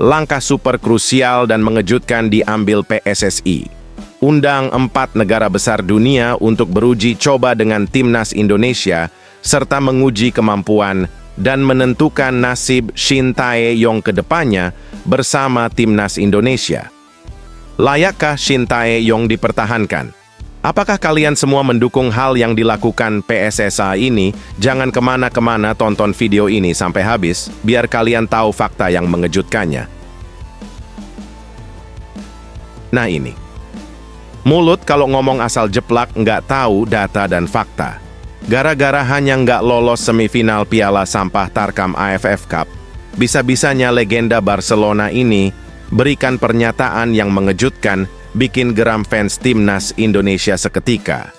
Langkah super krusial dan mengejutkan diambil PSSI. Undang 4 negara besar dunia untuk beruji coba dengan timnas Indonesia, serta menguji kemampuan dan menentukan nasib Shin Tae-yong ke depannya bersama timnas Indonesia. Layakkah Shin Tae-yong dipertahankan? Apakah kalian semua mendukung hal yang dilakukan PSSI ini? Jangan kemana-kemana, tonton video ini sampai habis, biar kalian tahu fakta yang mengejutkannya. Nah ini. Mulut kalau ngomong asal jeplak, nggak tahu data dan fakta. Gara-gara hanya nggak lolos semifinal Piala Sampah Tarkam AFF Cup, bisa-bisanya legenda Barcelona ini berikan pernyataan yang mengejutkan, bikin geram fans timnas Indonesia seketika.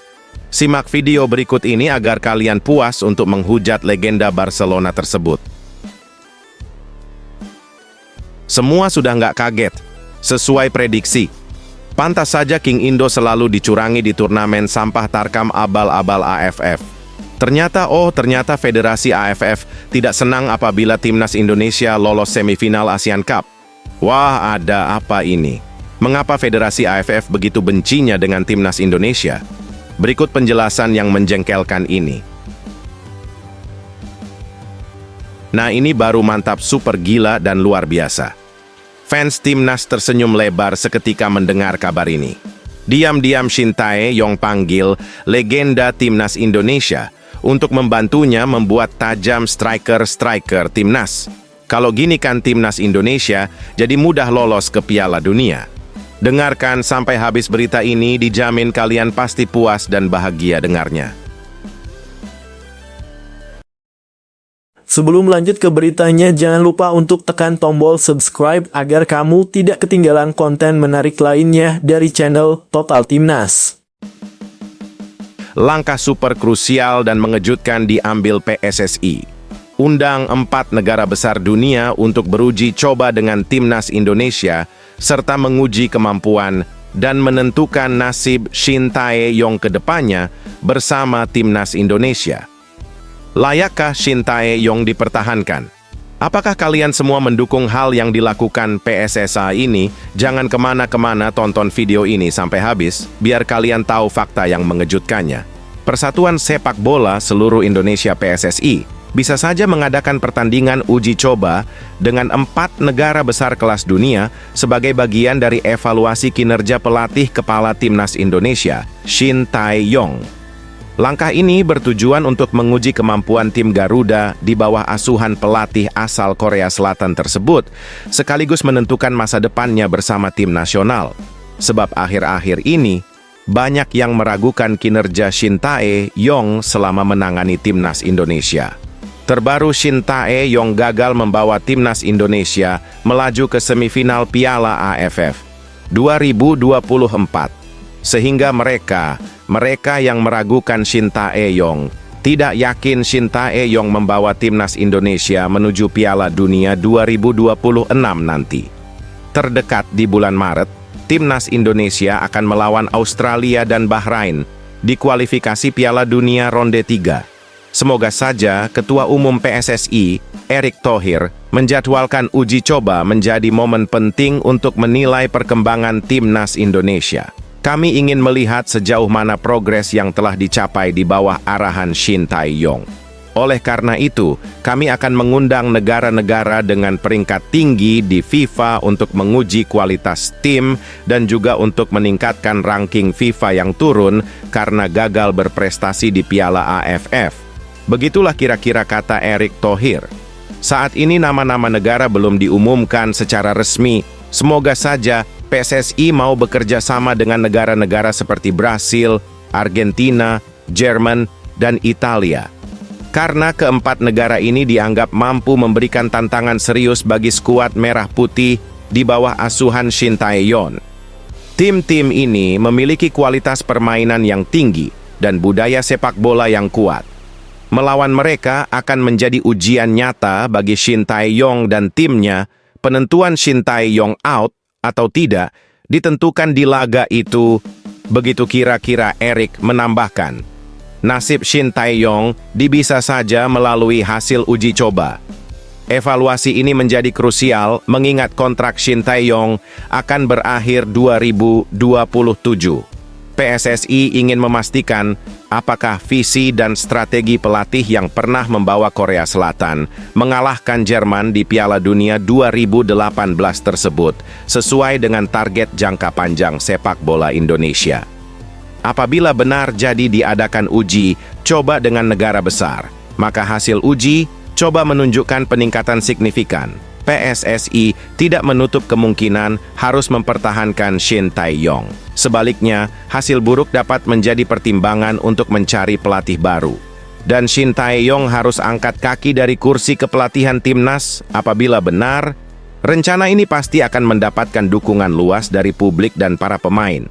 Simak video berikut ini agar kalian puas untuk menghujat legenda Barcelona tersebut. Semua sudah nggak kaget, sesuai prediksi. Pantas saja King Indo selalu dicurangi di turnamen sampah tarkam abal-abal AFF. Ternyata Federasi AFF tidak senang apabila timnas Indonesia lolos semifinal ASEAN Cup. Wah, ada apa ini? Mengapa Federasi AFF begitu bencinya dengan timnas Indonesia? Berikut penjelasan yang menjengkelkan ini. Nah, ini baru mantap, super gila dan luar biasa. Fans timnas tersenyum lebar seketika mendengar kabar ini. Diam-diam Shin Tae-yong panggil legenda timnas Indonesia untuk membantunya membuat tajam striker timnas. Kalau gini kan timnas Indonesia jadi mudah lolos ke Piala Dunia. Dengarkan sampai habis berita ini, dijamin kalian pasti puas dan bahagia dengarnya. Sebelum lanjut ke beritanya, jangan lupa untuk tekan tombol subscribe agar kamu tidak ketinggalan konten menarik lainnya dari channel Total Timnas. Langkah super krusial dan mengejutkan diambil PSSI. Undang 4 negara besar dunia untuk beruji coba dengan timnas Indonesia, serta menguji kemampuan dan menentukan nasib Shin Tae-yong ke depannya bersama timnas Indonesia. Layakkah Shin Tae-yong dipertahankan? Apakah kalian semua mendukung hal yang dilakukan PSSI ini? Jangan kemana-kemana, tonton video ini sampai habis, biar kalian tahu fakta yang mengejutkannya. Persatuan Sepak Bola Seluruh Indonesia PSSI bisa saja mengadakan pertandingan uji coba dengan 4 negara besar kelas dunia sebagai bagian dari evaluasi kinerja pelatih kepala timnas Indonesia, Shin Tae-yong. Langkah ini bertujuan untuk menguji kemampuan tim Garuda di bawah asuhan pelatih asal Korea Selatan tersebut, sekaligus menentukan masa depannya bersama tim nasional. Sebab akhir-akhir ini, banyak yang meragukan kinerja Shin Tae-yong selama menangani timnas Indonesia. Terbaru, Shin Tae-yong gagal membawa timnas Indonesia melaju ke semifinal Piala AFF 2024. Sehingga mereka yang meragukan Shin Tae-yong tidak yakin Shin Tae-yong membawa timnas Indonesia menuju Piala Dunia 2026 nanti. Terdekat di bulan Maret, timnas Indonesia akan melawan Australia dan Bahrain di kualifikasi Piala Dunia ronde 3. Semoga saja Ketua Umum PSSI, Erick Thohir, menjadwalkan uji coba menjadi momen penting untuk menilai perkembangan timnas Indonesia. Kami ingin melihat sejauh mana progres yang telah dicapai di bawah arahan Shin Tae-yong. Oleh karena itu, kami akan mengundang negara-negara dengan peringkat tinggi di FIFA untuk menguji kualitas tim dan juga untuk meningkatkan ranking FIFA yang turun karena gagal berprestasi di Piala AFF. Begitulah kira-kira kata Erick Thohir. Saat ini nama-nama negara belum diumumkan secara resmi. Semoga saja PSSI mau bekerja sama dengan negara-negara seperti Brasil, Argentina, Jerman, dan Italia. Karena keempat negara ini dianggap mampu memberikan tantangan serius bagi skuad merah putih di bawah asuhan Shin Tae-yong. Tim-tim ini memiliki kualitas permainan yang tinggi dan budaya sepak bola yang kuat. Melawan mereka akan menjadi ujian nyata bagi Shin Tae-yong dan timnya. Penentuan Shin Tae-yong out atau tidak ditentukan di laga itu. Begitu kira-kira Erick menambahkan. Nasib Shin Tae-yong bisa saja melalui hasil uji coba. Evaluasi ini menjadi krusial mengingat kontrak Shin Tae-yong akan berakhir 2027. PSSI ingin memastikan apakah visi dan strategi pelatih yang pernah membawa Korea Selatan mengalahkan Jerman di Piala Dunia 2018 tersebut sesuai dengan target jangka panjang sepak bola Indonesia. Apabila benar jadi diadakan uji coba dengan negara besar, maka hasil uji coba menunjukkan peningkatan signifikan. PSSI tidak menutup kemungkinan harus mempertahankan Shin Tae-yong. Sebaliknya, hasil buruk dapat menjadi pertimbangan untuk mencari pelatih baru. Dan Shin Tae-yong harus angkat kaki dari kursi kepelatihan timnas apabila benar. Rencana ini pasti akan mendapatkan dukungan luas dari publik dan para pemain.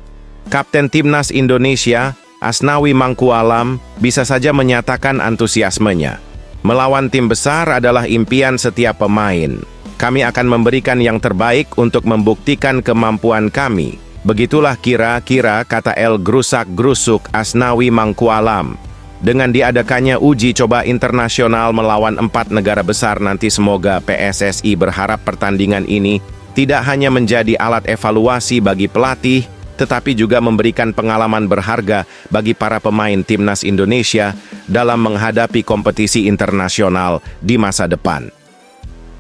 Kapten Timnas Indonesia, Asnawi Mangkualam, bisa saja menyatakan antusiasmenya. Melawan tim besar adalah impian setiap pemain. Kami akan memberikan yang terbaik untuk membuktikan kemampuan kami. Begitulah kira-kira kata El Grusak-Grusuk Asnawi Mangkualam. Dengan diadakannya uji coba internasional melawan 4 negara besar nanti, semoga PSSI berharap pertandingan ini tidak hanya menjadi alat evaluasi bagi pelatih, tetapi juga memberikan pengalaman berharga bagi para pemain timnas Indonesia dalam menghadapi kompetisi internasional di masa depan.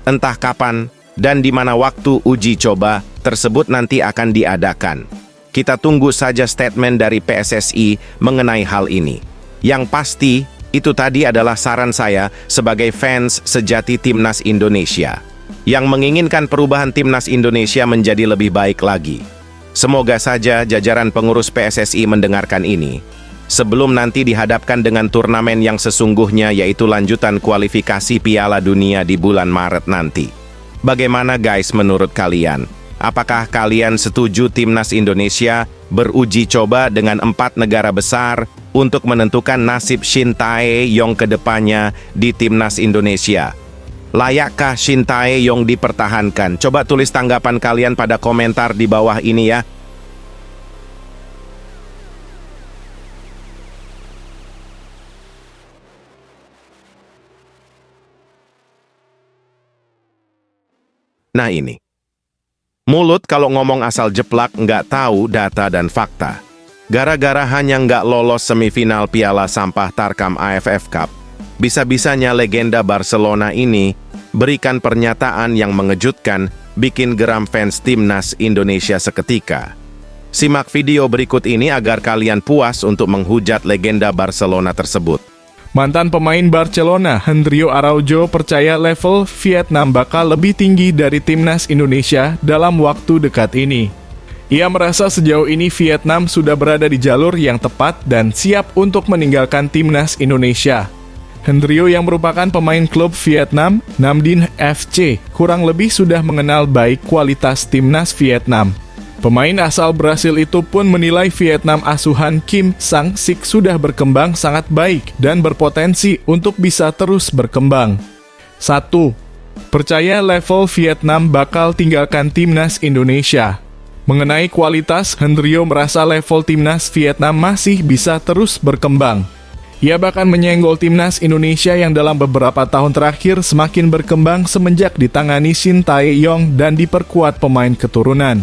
Entah kapan dan di mana waktu uji coba tersebut nanti akan diadakan. Kita tunggu saja statement dari PSSI mengenai hal ini. Yang pasti, itu tadi adalah saran saya sebagai fans sejati Timnas Indonesia, yang menginginkan perubahan Timnas Indonesia menjadi lebih baik lagi. Semoga saja jajaran pengurus PSSI mendengarkan ini, sebelum nanti dihadapkan dengan turnamen yang sesungguhnya, yaitu lanjutan kualifikasi Piala Dunia di bulan Maret nanti. Bagaimana guys menurut kalian? Apakah kalian setuju Timnas Indonesia beruji coba dengan 4 negara besar untuk menentukan nasib Shin Tae-yong ke depannya di Timnas Indonesia? Layakkah Shin Tae-yong dipertahankan? Coba tulis tanggapan kalian pada komentar di bawah ini ya. Nah ini. Mulut kalau ngomong asal jeplak, nggak tahu data dan fakta. Gara-gara hanya nggak lolos semifinal Piala Sampah Tarkam AFF Cup, bisa-bisanya legenda Barcelona ini berikan pernyataan yang mengejutkan, bikin geram fans Timnas Indonesia seketika. Simak video berikut ini agar kalian puas untuk menghujat legenda Barcelona tersebut. Mantan pemain Barcelona, Hendrio Araujo, percaya level Vietnam bakal lebih tinggi dari Timnas Indonesia dalam waktu dekat ini. Ia merasa sejauh ini Vietnam sudah berada di jalur yang tepat dan siap untuk meninggalkan Timnas Indonesia. Hendrio yang merupakan pemain klub Vietnam, Nam Dinh FC, kurang lebih sudah mengenal baik kualitas Timnas Vietnam. Pemain asal Brasil itu pun menilai Vietnam asuhan Kim Sang-sik sudah berkembang sangat baik dan berpotensi untuk bisa terus berkembang. 1. Percaya level Vietnam bakal tinggalkan Timnas Indonesia. Mengenai kualitas, Hendrio merasa level Timnas Vietnam masih bisa terus berkembang. Ia bahkan menyenggol Timnas Indonesia yang dalam beberapa tahun terakhir semakin berkembang semenjak ditangani Shin Tae-yong dan diperkuat pemain keturunan.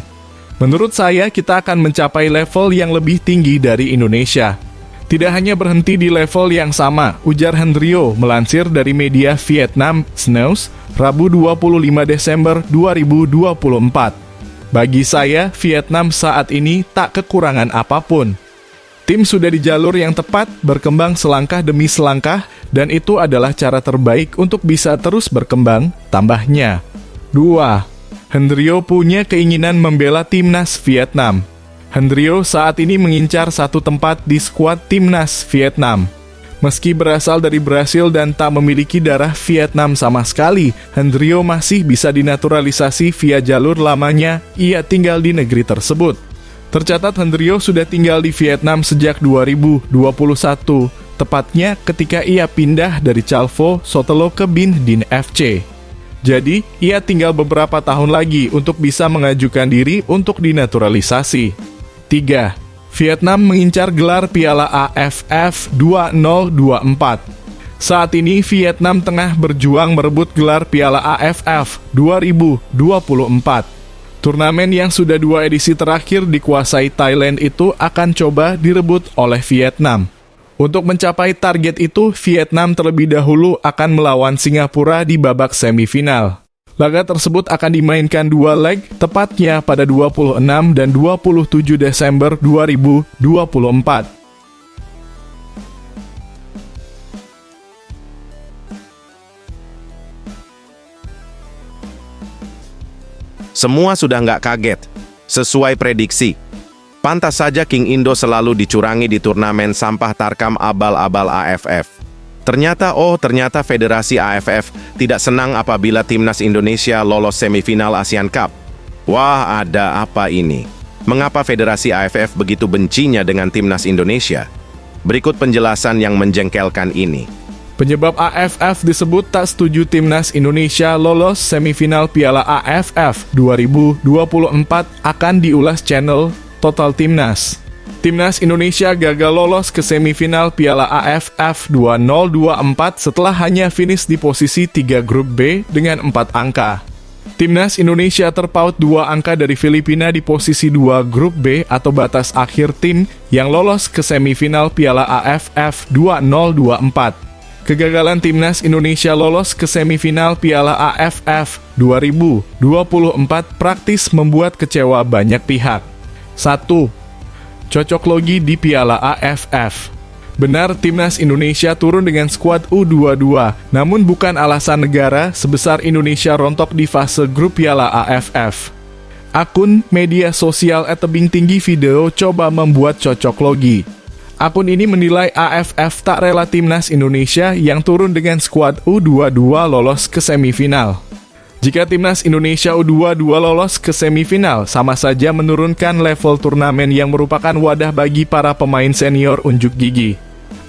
Menurut saya, kita akan mencapai level yang lebih tinggi dari Indonesia. Tidak hanya berhenti di level yang sama, ujar Hendrio melansir dari media Vietnam Snews, Rabu 25 Desember 2024. Bagi saya, Vietnam saat ini tak kekurangan apapun. Tim sudah di jalur yang tepat, berkembang selangkah demi selangkah, dan itu adalah cara terbaik untuk bisa terus berkembang, tambahnya. 2. Hendrio punya keinginan membela Timnas Vietnam. Hendrio saat ini mengincar satu tempat di skuad Timnas Vietnam. Meski berasal dari Brasil dan tak memiliki darah Vietnam sama sekali, Hendrio masih bisa dinaturalisasi via jalur lamanya ia tinggal di negeri tersebut. Tercatat Hendrio sudah tinggal di Vietnam sejak 2021, tepatnya ketika ia pindah dari Chalvo Sotelo ke Binh Dinh FC. Jadi, ia tinggal beberapa tahun lagi untuk bisa mengajukan diri untuk dinaturalisasi. 3. Vietnam mengincar gelar Piala AFF 2024. Saat ini Vietnam tengah berjuang merebut gelar Piala AFF 2024. Turnamen yang sudah 2 edisi terakhir dikuasai Thailand itu akan coba direbut oleh Vietnam. Untuk mencapai target itu, Vietnam terlebih dahulu akan melawan Singapura di babak semifinal. Laga tersebut akan dimainkan 2 leg, tepatnya pada 26 dan 27 Desember 2024. Semua sudah nggak kaget. Sesuai prediksi, pantas saja King Indo selalu dicurangi di turnamen sampah tarkam abal-abal AFF. Ternyata Federasi AFF tidak senang apabila timnas Indonesia lolos semifinal ASEAN Cup. Wah, ada apa ini? Mengapa Federasi AFF begitu bencinya dengan timnas Indonesia? Berikut penjelasan yang menjengkelkan ini. Penyebab AFF disebut tak setuju timnas Indonesia lolos semifinal Piala AFF 2024 akan diulas channel Total Timnas. Timnas Indonesia gagal lolos ke semifinal Piala AFF 2024 setelah hanya finish di posisi 3 grup B dengan 4 angka. Timnas Indonesia terpaut 2 angka dari Filipina di posisi 2 grup B atau batas akhir tim yang lolos ke semifinal Piala AFF 2024. Kegagalan timnas Indonesia lolos ke semifinal Piala AFF 2024 praktis membuat kecewa banyak pihak. 1. Cocok logi di Piala AFF. Benar, timnas Indonesia turun dengan skuad U22, namun bukan alasan negara sebesar Indonesia rontok di fase grup Piala AFF. Akun media sosial @tebing tinggi video coba membuat cocok logi. Akun ini menilai AFF tak rela timnas Indonesia yang turun dengan skuad U22 lolos ke semifinal. Jika timnas Indonesia U22 lolos ke semifinal, sama saja menurunkan level turnamen yang merupakan wadah bagi para pemain senior unjuk gigi.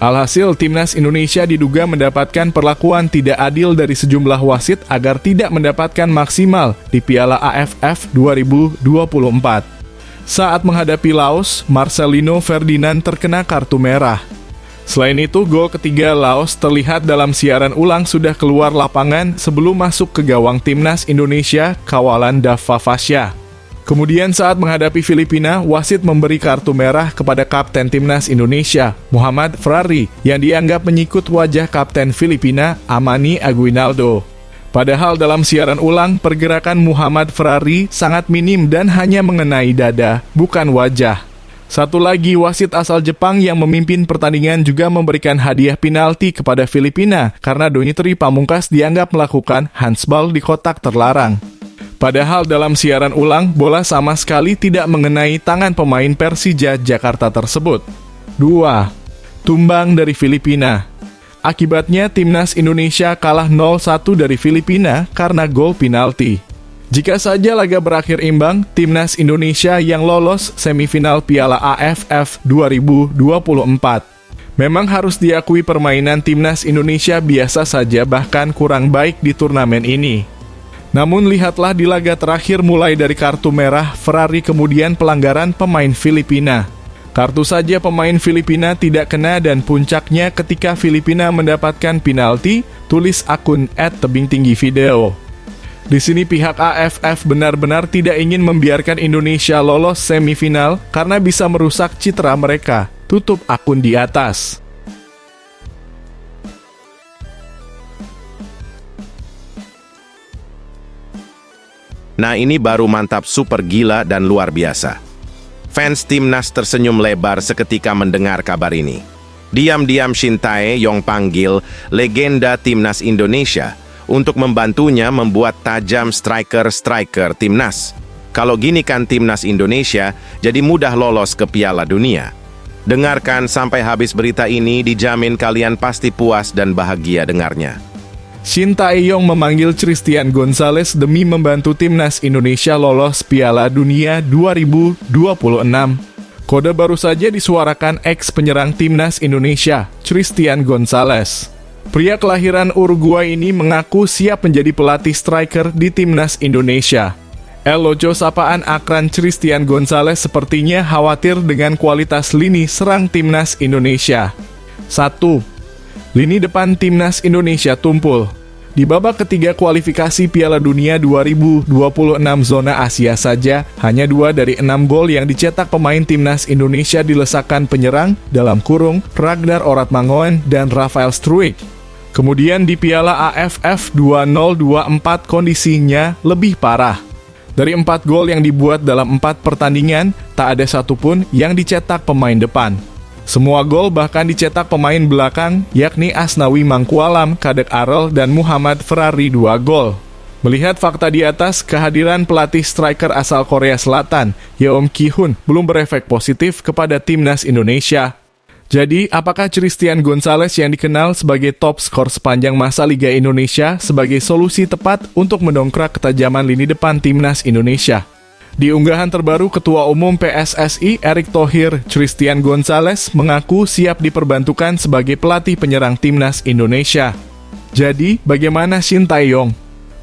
Alhasil, timnas Indonesia diduga mendapatkan perlakuan tidak adil dari sejumlah wasit agar tidak mendapatkan maksimal di Piala AFF 2024. Saat menghadapi Laos, Marcelino Ferdinand terkena kartu merah. Selain itu, gol ketiga Laos terlihat dalam siaran ulang sudah keluar lapangan sebelum masuk ke gawang timnas Indonesia kawalan Dava Fasya. Kemudian saat menghadapi Filipina, wasit memberi kartu merah kepada kapten timnas Indonesia, Muhammad Ferrari, yang dianggap menyikut wajah kapten Filipina, Amani Aguinaldo. Padahal dalam siaran ulang, pergerakan Muhammad Ferrari sangat minim dan hanya mengenai dada, bukan wajah. Satu lagi, wasit asal Jepang yang memimpin pertandingan juga memberikan hadiah penalti kepada Filipina karena Donitri Pamungkas dianggap melakukan handsball di kotak terlarang. Padahal dalam siaran ulang, bola sama sekali tidak mengenai tangan pemain Persija Jakarta tersebut. 2. Tumbang dari Filipina. Akibatnya, timnas Indonesia kalah 0-1 dari Filipina karena gol penalti. Jika saja laga berakhir imbang, timnas Indonesia yang lolos semifinal Piala AFF 2024. Memang harus diakui permainan timnas Indonesia biasa saja bahkan kurang baik di turnamen ini. Namun lihatlah di laga terakhir mulai dari kartu merah Ferrari kemudian pelanggaran pemain Filipina. Kartu saja pemain Filipina tidak kena dan puncaknya ketika Filipina mendapatkan penalti, tulis akun @tebingtinggivideo. Di sini pihak AFF benar-benar tidak ingin membiarkan Indonesia lolos semifinal karena bisa merusak citra mereka. Tutup akun di atas. Nah, ini baru mantap, super gila dan luar biasa. Fans timnas tersenyum lebar seketika mendengar kabar ini. Diam-diam Shin Tae-yong panggil legenda timnas Indonesia untuk membantunya membuat tajam striker-striker timnas. Kalau gini kan timnas Indonesia jadi mudah lolos ke Piala Dunia. Dengarkan sampai habis berita ini, dijamin kalian pasti puas dan bahagia dengarnya. Shin Tae-yong memanggil Christian Gonzalez demi membantu timnas Indonesia lolos Piala Dunia 2026. Kode baru saja disuarakan ex-penyerang timnas Indonesia, Christian Gonzalez. Pria kelahiran Uruguay ini mengaku siap menjadi pelatih striker di timnas Indonesia. El Loco sapaan akran Christian Gonzalez sepertinya khawatir dengan kualitas lini serang timnas Indonesia. 1. Lini depan timnas Indonesia tumpul. Di babak ketiga kualifikasi Piala Dunia 2026 zona Asia saja, hanya 2 dari 6 gol yang dicetak pemain timnas Indonesia dilesakan penyerang dalam kurung Ragnar Oratmangoen dan Rafael Struijk. Kemudian di Piala AFF 2024 kondisinya lebih parah. Dari 4 gol yang dibuat dalam 4 pertandingan, tak ada satupun yang dicetak pemain depan. Semua gol bahkan dicetak pemain belakang, yakni Asnawi Mangkualam, Kadek Arel, dan Muhammad Ferrari 2 gol. Melihat fakta di atas, kehadiran pelatih striker asal Korea Selatan, Yeom Ki-hun, belum berefek positif kepada timnas Indonesia. Jadi, apakah Christian Gonzalez yang dikenal sebagai top skor sepanjang masa Liga Indonesia sebagai solusi tepat untuk mendongkrak ketajaman lini depan timnas Indonesia? Di unggahan terbaru, Ketua Umum PSSI Erick Thohir, Christian Gonzalez mengaku siap diperbantukan sebagai pelatih penyerang timnas Indonesia. Jadi, bagaimana Shin Tae-yong?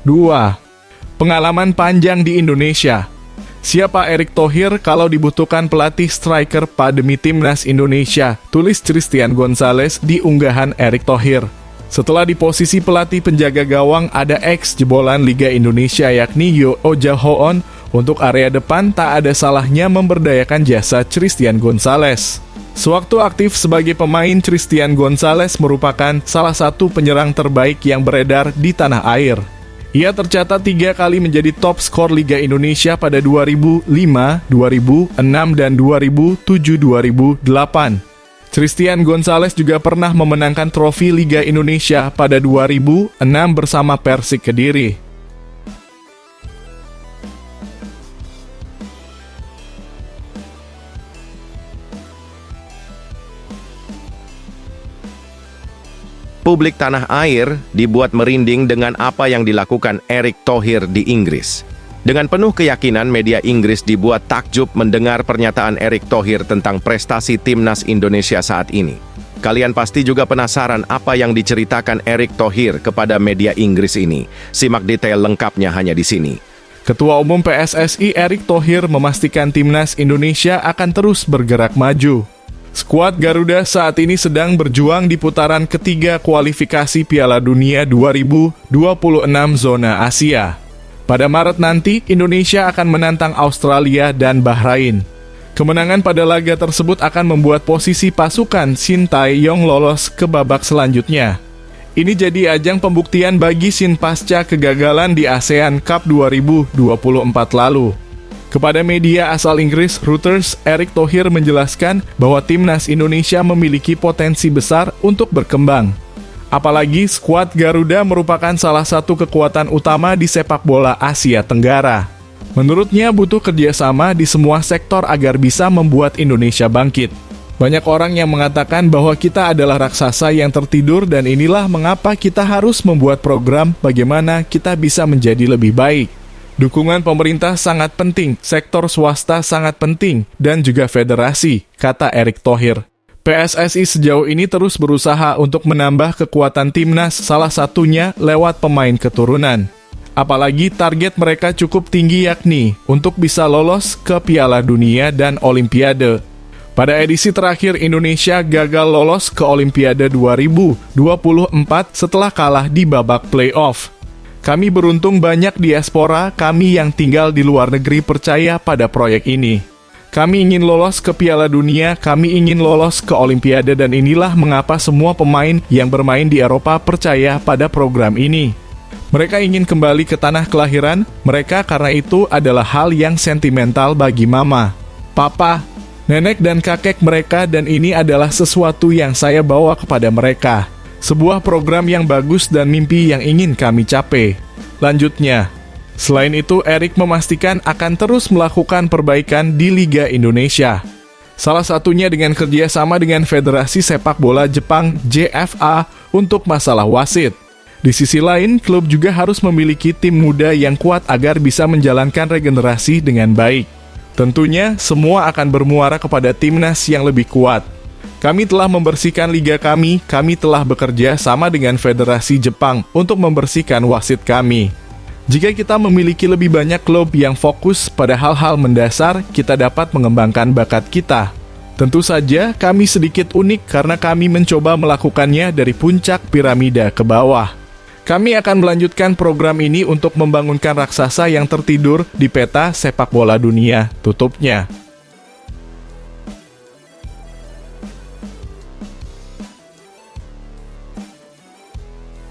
2. Pengalaman panjang di Indonesia. Siapa Erick Thohir kalau dibutuhkan pelatih striker demi timnas Indonesia? Tulis Christian Gonzalez di unggahan Erick Thohir. Setelah di posisi pelatih penjaga gawang ada ex jebolan Liga Indonesia yakni Yo Oja-hoon, untuk area depan tak ada salahnya memberdayakan jasa Christian Gonzalez. Sewaktu aktif sebagai pemain, Christian Gonzalez merupakan salah satu penyerang terbaik yang beredar di tanah air. Ia tercatat 3 kali menjadi top skor Liga Indonesia pada 2005, 2006, dan 2007-2008. Christian Gonzalez juga pernah memenangkan trofi Liga Indonesia pada 2006 bersama Persik Kediri. Publik tanah air dibuat merinding dengan apa yang dilakukan Erick Thohir di Inggris. Dengan penuh keyakinan, media Inggris dibuat takjub mendengar pernyataan Erick Thohir tentang prestasi timnas Indonesia saat ini. Kalian pasti juga penasaran apa yang diceritakan Erick Thohir kepada media Inggris ini. Simak detail lengkapnya hanya di sini. Ketua Umum PSSI Erick Thohir memastikan timnas Indonesia akan terus bergerak maju. Skuad Garuda saat ini sedang berjuang di putaran ketiga kualifikasi Piala Dunia 2026 zona Asia. Pada Maret nanti, Indonesia akan menantang Australia dan Bahrain. Kemenangan pada laga tersebut akan membuat posisi pasukan Shin Tae-yong lolos ke babak selanjutnya. Ini jadi ajang pembuktian bagi Shin pasca kegagalan di ASEAN Cup 2024 lalu. Kepada media asal Inggris, Reuters, Erick Thohir menjelaskan bahwa timnas Indonesia memiliki potensi besar untuk berkembang. Apalagi skuad Garuda merupakan salah satu kekuatan utama di sepak bola Asia Tenggara. Menurutnya butuh kerjasama di semua sektor agar bisa membuat Indonesia bangkit. Banyak orang yang mengatakan bahwa kita adalah raksasa yang tertidur dan inilah mengapa kita harus membuat program bagaimana kita bisa menjadi lebih baik. Dukungan pemerintah sangat penting, sektor swasta sangat penting, dan juga federasi, kata Erick Thohir. PSSI sejauh ini terus berusaha untuk menambah kekuatan timnas, salah satunya lewat pemain keturunan. Apalagi target mereka cukup tinggi yakni untuk bisa lolos ke Piala Dunia dan Olimpiade. Pada edisi terakhir Indonesia gagal lolos ke Olimpiade 2024 setelah kalah di babak playoff. Kami beruntung banyak diaspora kami yang tinggal di luar negeri percaya pada proyek ini. Kami ingin lolos ke Piala Dunia, kami ingin lolos ke Olimpiade dan inilah mengapa semua pemain yang bermain di Eropa percaya pada program ini. Mereka ingin kembali ke tanah kelahiran mereka karena itu adalah hal yang sentimental bagi mama, papa, nenek dan kakek mereka dan ini adalah sesuatu yang saya bawa kepada mereka. Sebuah program yang bagus dan mimpi yang ingin kami capai. Lanjutnya, selain itu Erick memastikan akan terus melakukan perbaikan di Liga Indonesia. Salah satunya dengan kerjasama dengan Federasi Sepak Bola Jepang JFA untuk masalah wasit. Di sisi lain, klub juga harus memiliki tim muda yang kuat agar bisa menjalankan regenerasi dengan baik. Tentunya, semua akan bermuara kepada timnas yang lebih kuat. Kami telah membersihkan liga kami telah bekerja sama dengan Federasi Jepang untuk membersihkan wasit kami. Jika kita memiliki lebih banyak klub yang fokus pada hal-hal mendasar, kita dapat mengembangkan bakat kita. Tentu saja kami sedikit unik karena kami mencoba melakukannya dari puncak piramida ke bawah. Kami akan melanjutkan program ini untuk membangunkan raksasa yang tertidur di peta sepak bola dunia, tutupnya.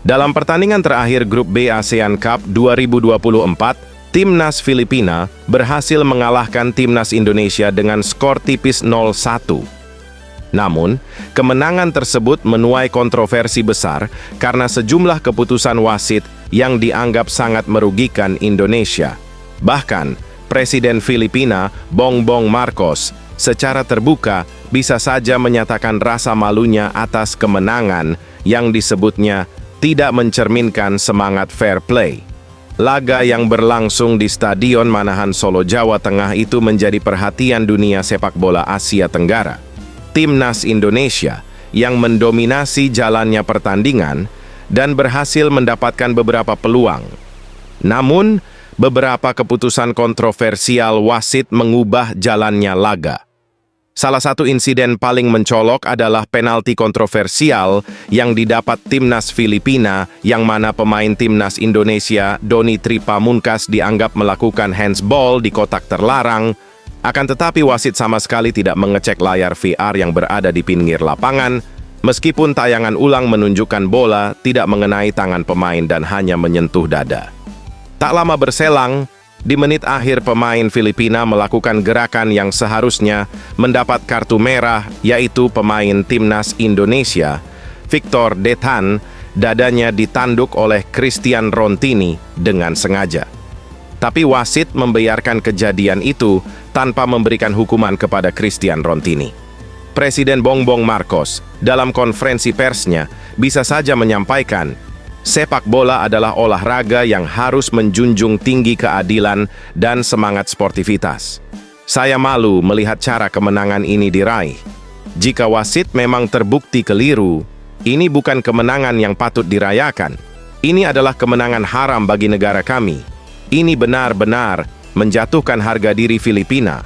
Dalam pertandingan terakhir Grup B ASEAN Cup 2024, Timnas Filipina berhasil mengalahkan Timnas Indonesia dengan skor tipis 0-1. Namun, kemenangan tersebut menuai kontroversi besar karena sejumlah keputusan wasit yang dianggap sangat merugikan Indonesia. Bahkan, Presiden Filipina, Bongbong Marcos, secara terbuka bisa saja menyatakan rasa malunya atas kemenangan yang disebutnya tidak mencerminkan semangat fair play. Laga yang berlangsung di Stadion Manahan Solo, Jawa Tengah itu menjadi perhatian dunia sepak bola Asia Tenggara. Timnas Indonesia yang mendominasi jalannya pertandingan dan berhasil mendapatkan beberapa peluang. Namun, beberapa keputusan kontroversial wasit mengubah jalannya laga. Salah satu insiden paling mencolok adalah penalti kontroversial yang didapat Timnas Filipina yang mana pemain Timnas Indonesia Doni Tripamungkas dianggap melakukan handsball di kotak terlarang. Akan tetapi wasit sama sekali tidak mengecek layar VR yang berada di pinggir lapangan, meskipun tayangan ulang menunjukkan bola tidak mengenai tangan pemain dan hanya menyentuh dada. Tak lama berselang, di menit akhir pemain Filipina melakukan gerakan yang seharusnya mendapat kartu merah, yaitu pemain Timnas Indonesia, Victor Dethan, dadanya ditanduk oleh Christian Rontini dengan sengaja. Tapi wasit membiarkan kejadian itu tanpa memberikan hukuman kepada Christian Rontini. Presiden Bongbong Marcos dalam konferensi persnya bisa saja menyampaikan, sepak bola adalah olahraga yang harus menjunjung tinggi keadilan dan semangat sportivitas. Saya malu melihat cara kemenangan ini diraih. Jika wasit memang terbukti keliru, ini bukan kemenangan yang patut dirayakan. Ini adalah kemenangan haram bagi negara kami. Ini benar-benar menjatuhkan harga diri Filipina.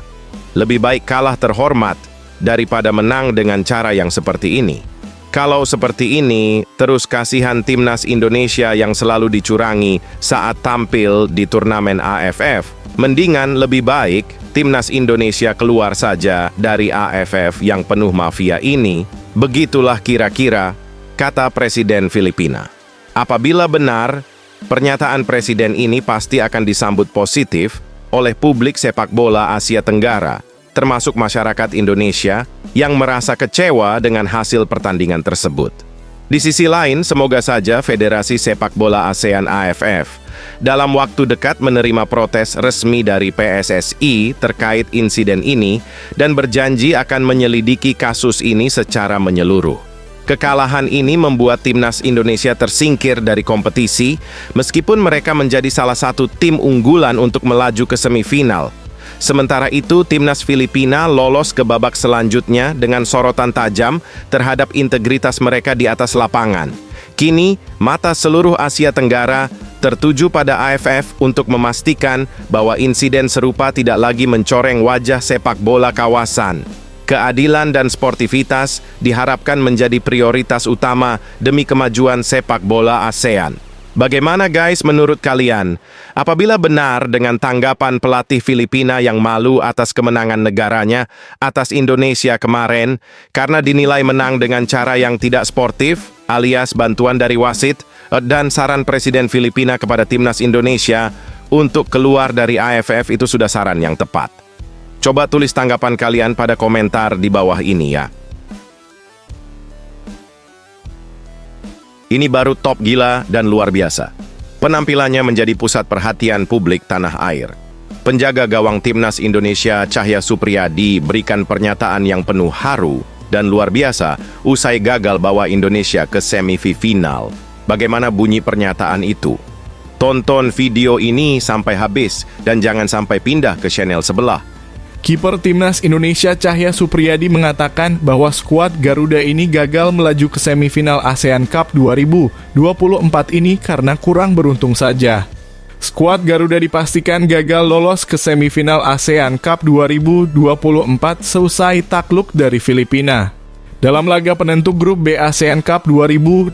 Lebih baik kalah terhormat daripada menang dengan cara yang seperti ini. Kalau seperti ini, terus kasihan Timnas Indonesia yang selalu dicurangi saat tampil di turnamen AFF. Mendingan lebih baik Timnas Indonesia keluar saja dari AFF yang penuh mafia ini. Begitulah kira-kira kata Presiden Filipina. Apabila benar, pernyataan Presiden ini pasti akan disambut positif oleh publik sepak bola Asia Tenggara, termasuk masyarakat Indonesia yang merasa kecewa dengan hasil pertandingan tersebut. Di sisi lain, semoga saja Federasi Sepak Bola ASEAN AFF dalam waktu dekat menerima protes resmi dari PSSI terkait insiden ini dan berjanji akan menyelidiki kasus ini secara menyeluruh. Kekalahan ini membuat Timnas Indonesia tersingkir dari kompetisi, meskipun mereka menjadi salah satu tim unggulan untuk melaju ke semifinal. Sementara itu, Timnas Filipina lolos ke babak selanjutnya dengan sorotan tajam terhadap integritas mereka di atas lapangan. Kini, mata seluruh Asia Tenggara tertuju pada AFF untuk memastikan bahwa insiden serupa tidak lagi mencoreng wajah sepak bola kawasan. Keadilan dan sportivitas diharapkan menjadi prioritas utama demi kemajuan sepak bola ASEAN. Bagaimana guys menurut kalian? Apabila benar dengan tanggapan pelatih Filipina yang malu atas kemenangan negaranya atas Indonesia kemarin karena dinilai menang dengan cara yang tidak sportif alias bantuan dari wasit, dan saran Presiden Filipina kepada Timnas Indonesia untuk keluar dari AFF itu sudah saran yang tepat. Coba tulis tanggapan kalian pada komentar di bawah ini ya. Ini baru top gila dan luar biasa. Penampilannya menjadi pusat perhatian publik tanah air. Penjaga gawang Timnas Indonesia Cahya Supriyadi berikan pernyataan yang penuh haru dan luar biasa usai gagal bawa Indonesia ke semifinal. Bagaimana bunyi pernyataan itu? Tonton video ini sampai habis dan jangan sampai pindah ke channel sebelah. Kiper Timnas Indonesia Cahya Supriyadi mengatakan bahwa skuad Garuda ini gagal melaju ke semifinal ASEAN Cup 2024 ini karena kurang beruntung saja. Skuad Garuda dipastikan gagal lolos ke semifinal ASEAN Cup 2024 seusai takluk dari Filipina. Dalam laga penentu grup B ASEAN Cup 2024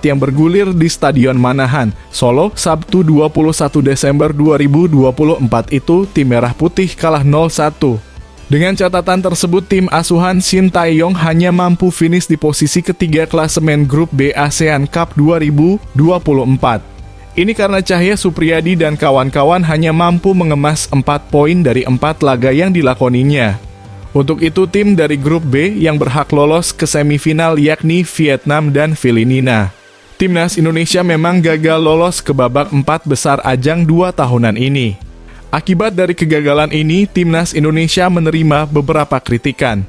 yang bergulir di Stadion Manahan, Solo, Sabtu 21 Desember 2024 itu, tim Merah Putih kalah 0-1. Dengan catatan tersebut, tim asuhan Shin Tae-yong hanya mampu finish di posisi ketiga klasemen grup B ASEAN Cup 2024. Ini karena Cahya Supriyadi dan kawan-kawan hanya mampu mengemas 4 poin dari 4 laga yang dilakoninya. Untuk itu, tim dari grup B yang berhak lolos ke semifinal yakni Vietnam dan Filipina. Timnas Indonesia memang gagal lolos ke babak 4 besar ajang 2 tahunan ini. Akibat dari kegagalan ini, Timnas Indonesia menerima beberapa kritikan.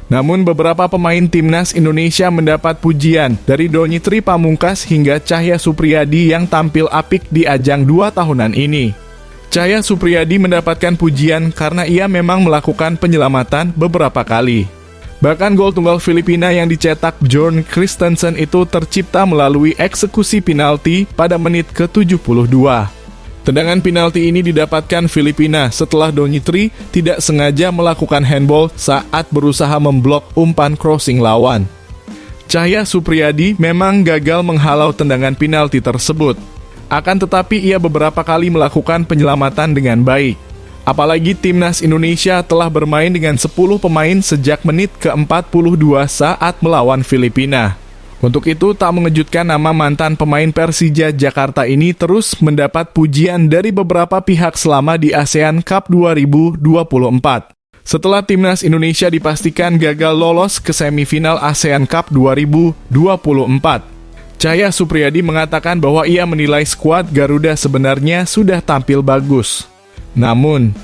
Namun beberapa pemain Timnas Indonesia mendapat pujian dari Donitri Pamungkas hingga Cahya Supriyadi yang tampil apik di ajang 2 tahunan ini. Cahya Supriyadi mendapatkan pujian karena ia memang melakukan penyelamatan beberapa kali. Bahkan gol tunggal Filipina yang dicetak Bjorn Christensen itu tercipta melalui eksekusi penalti pada menit ke-72. Tendangan penalti ini didapatkan Filipina setelah Donitri tidak sengaja melakukan handball saat berusaha memblok umpan crossing lawan. Cahya Supriyadi memang gagal menghalau tendangan penalti tersebut. Akan tetapi ia beberapa kali melakukan penyelamatan dengan baik. Apalagi Timnas Indonesia telah bermain dengan 10 pemain sejak menit ke-42 saat melawan Filipina. Untuk itu, tak mengejutkan nama mantan pemain Persija Jakarta ini terus mendapat pujian dari beberapa pihak selama di ASEAN Cup 2024. Setelah Timnas Indonesia dipastikan gagal lolos ke semifinal ASEAN Cup 2024, Cahya Supriyadi mengatakan bahwa ia menilai skuad Garuda sebenarnya sudah tampil bagus. Namun,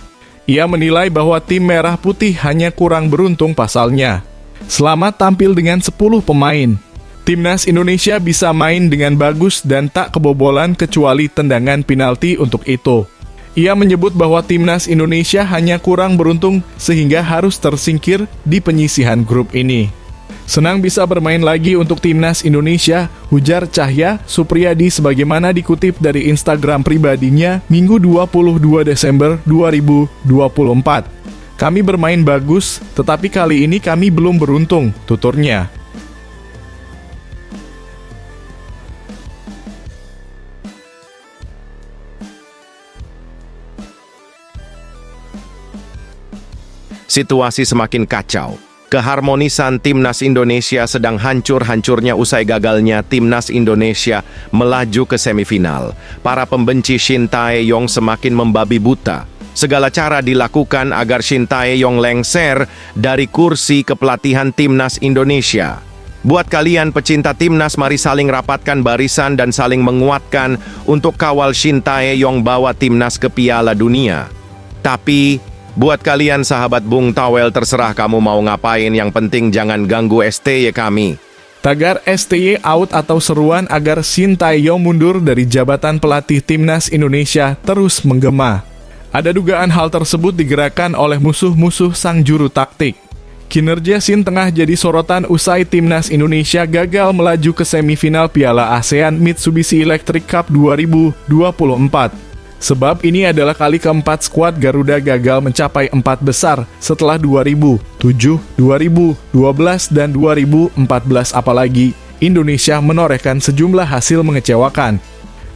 ia menilai bahwa tim Merah Putih hanya kurang beruntung pasalnya. Selama tampil dengan 10 pemain, Timnas Indonesia bisa main dengan bagus dan tak kebobolan kecuali tendangan penalti untuk itu. Ia menyebut bahwa Timnas Indonesia hanya kurang beruntung sehingga harus tersingkir di penyisihan grup ini. Senang bisa bermain lagi untuk Timnas Indonesia, ujar Cahya Supriyadi sebagaimana dikutip dari Instagram pribadinya Minggu 22 Desember 2024. Kami bermain bagus, tetapi kali ini kami belum beruntung, tuturnya. Situasi semakin kacau. Keharmonisan Timnas Indonesia sedang hancur-hancurnya usai gagalnya Timnas Indonesia melaju ke semifinal. Para pembenci Shin Tae-yong semakin membabi buta. Segala cara dilakukan agar Shin Tae-yong lengser dari kursi kepelatihan Timnas Indonesia. Buat kalian pecinta Timnas, mari saling rapatkan barisan dan saling menguatkan untuk kawal Shin Tae-yong bawa Timnas ke Piala Dunia. Tapi buat kalian sahabat Bung Tawel, terserah kamu mau ngapain, yang penting jangan ganggu STY kami. Tagar STY out atau seruan agar Shin Tae-yong mundur dari jabatan pelatih Timnas Indonesia terus menggema. Ada dugaan hal tersebut digerakkan oleh musuh-musuh sang juru taktik. Kinerja Shin tengah jadi sorotan usai Timnas Indonesia gagal melaju ke semifinal Piala ASEAN Mitsubishi Electric Cup 2024. Sebab ini adalah kali keempat skuad Garuda gagal mencapai 4 besar setelah 2007, 2012, dan 2014, apalagi Indonesia menorehkan sejumlah hasil mengecewakan.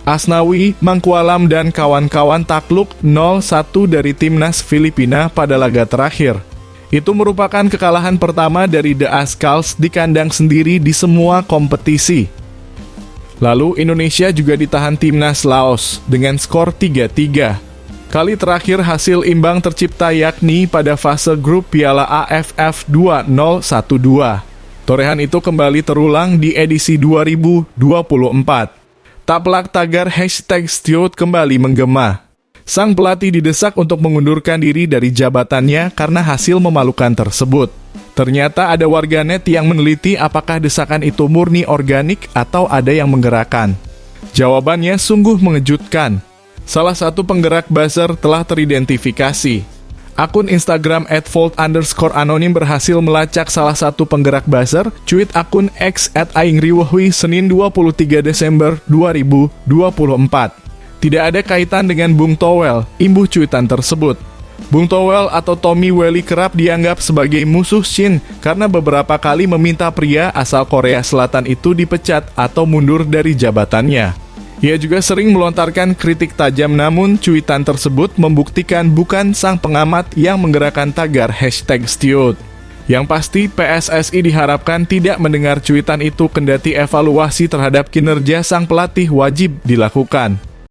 Asnawi, Mangkualam, dan kawan-kawan takluk 0-1 dari Timnas Filipina pada laga terakhir. Itu merupakan kekalahan pertama dari The Azkals di kandang sendiri di semua kompetisi. Lalu Indonesia juga ditahan Timnas Laos dengan skor 3-3. Kali terakhir hasil imbang tercipta yakni pada fase grup Piala AFF 2012. Torehan itu kembali terulang di edisi 2024. Tak pelak tagar #Stiot kembali menggema. Sang pelatih didesak untuk mengundurkan diri dari jabatannya karena hasil memalukan tersebut. Ternyata ada warganet yang meneliti apakah desakan itu murni organik atau ada yang menggerakkan. Jawabannya sungguh mengejutkan. Salah satu penggerak buzzer telah teridentifikasi. Akun Instagram @volt_anonim berhasil melacak salah satu penggerak buzzer, cuit akun X @aingriwohui Senin 23 Desember 2024. Tidak ada kaitan dengan Bung Towel, imbuh cuitan tersebut. Bung Towel atau Tommy Welly kerap dianggap sebagai musuh Shin karena beberapa kali meminta pria asal Korea Selatan itu dipecat atau mundur dari jabatannya. Ia juga sering melontarkan kritik tajam, namun cuitan tersebut membuktikan bukan sang pengamat yang menggerakkan tagar #Stiot. Yang pasti, PSSI diharapkan tidak mendengar cuitan itu kendati evaluasi terhadap kinerja sang pelatih wajib dilakukan.